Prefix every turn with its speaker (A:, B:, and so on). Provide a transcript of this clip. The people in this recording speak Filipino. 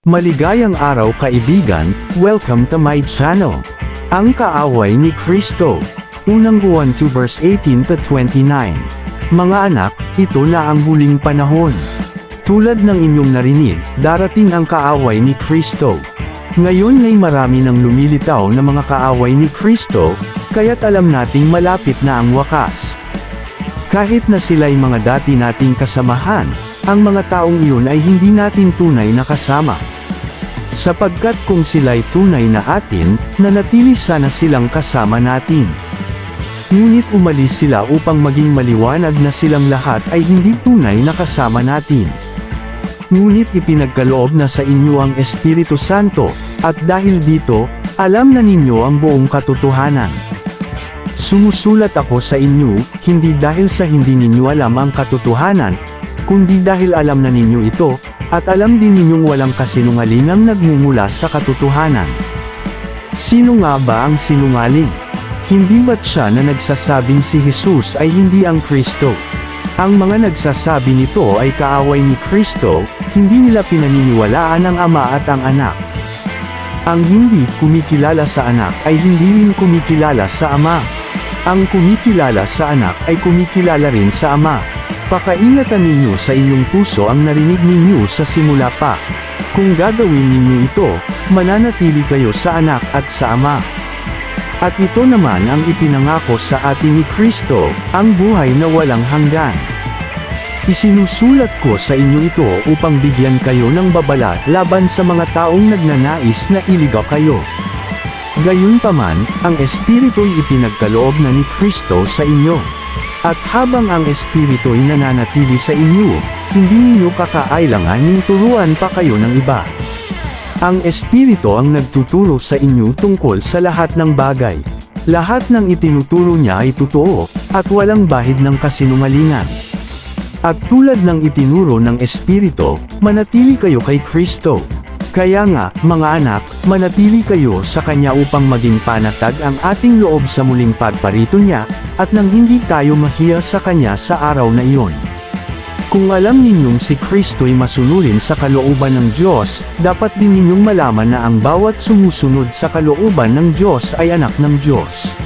A: Maligayang araw kaibigan, welcome to my channel. Ang kaaway ni Kristo. Unang Juan 2 verse 18 to 29. Mga anak, ito na ang huling panahon. Tulad ng inyong narinig, darating ang kaaway ni Kristo. Ngayon ay marami nang lumilitaw na mga kaaway ni Kristo, kaya't alam nating malapit na ang wakas. Kahit na sila'y mga dati nating kasamahan, ang mga taong iyon ay hindi natin tunay na kasama. Sapagkat kung sila'y tunay na atin, nanatili sana silang kasama natin. Ngunit umalis sila upang maging maliwanag na silang lahat ay hindi tunay na kasama natin. Ngunit ipinagkaloob na sa inyo ang Espiritu Santo, at dahil dito, alam na ninyo ang buong katotohanan. Sumusulat ako sa inyo, hindi dahil sa hindi ninyo alam ang katotohanan, kundi dahil alam na ninyo ito, at alam din ninyong walang kasinungalingang nagmumula sa katotohanan. Sino nga ba ang sinungaling? Hindi ba't siya na nagsasabing si Jesus ay hindi ang Kristo? Ang mga nagsasabi nito ay kaaway ni Kristo, hindi nila pinaniniwalaan ang Ama at ang Anak. Ang hindi kumikilala sa Anak ay hindi rin kumikilala sa Ama. Ang kumikilala sa Anak ay kumikilala rin sa Ama. Pakaingatan ninyo sa inyong puso ang narinig ninyo sa simula pa. Kung gagawin ninyo ito, mananatili kayo sa Anak at sa Ama. At ito naman ang ipinangako sa atin ni Kristo, ang buhay na walang hanggan. Isinusulat ko sa inyo ito upang bigyan kayo ng babala laban sa mga taong nagnanais na iligaw kayo. Gayunpaman, ang Espiritu'y ipinagkaloob na ni Kristo sa inyo. At habang ang Espiritu'y nananatili sa inyo, hindi ninyo kakailanganing turuan pa kayo ng iba. Ang Espiritu ang nagtuturo sa inyo tungkol sa lahat ng bagay. Lahat ng itinuturo niya ay totoo, at walang bahid ng kasinungalingan. At tulad ng itinuro ng Espiritu, manatili kayo kay Kristo. Kaya nga, mga anak, manatili kayo sa Kanya upang maging panatag ang ating loob sa muling pagparito niya, at nang hindi tayo mahiya sa Kanya sa araw na iyon. Kung alam ninyong si Kristo'y masunurin sa kalooban ng Diyos, dapat din ninyong malaman na ang bawat sumusunod sa kalooban ng Diyos ay anak ng Diyos.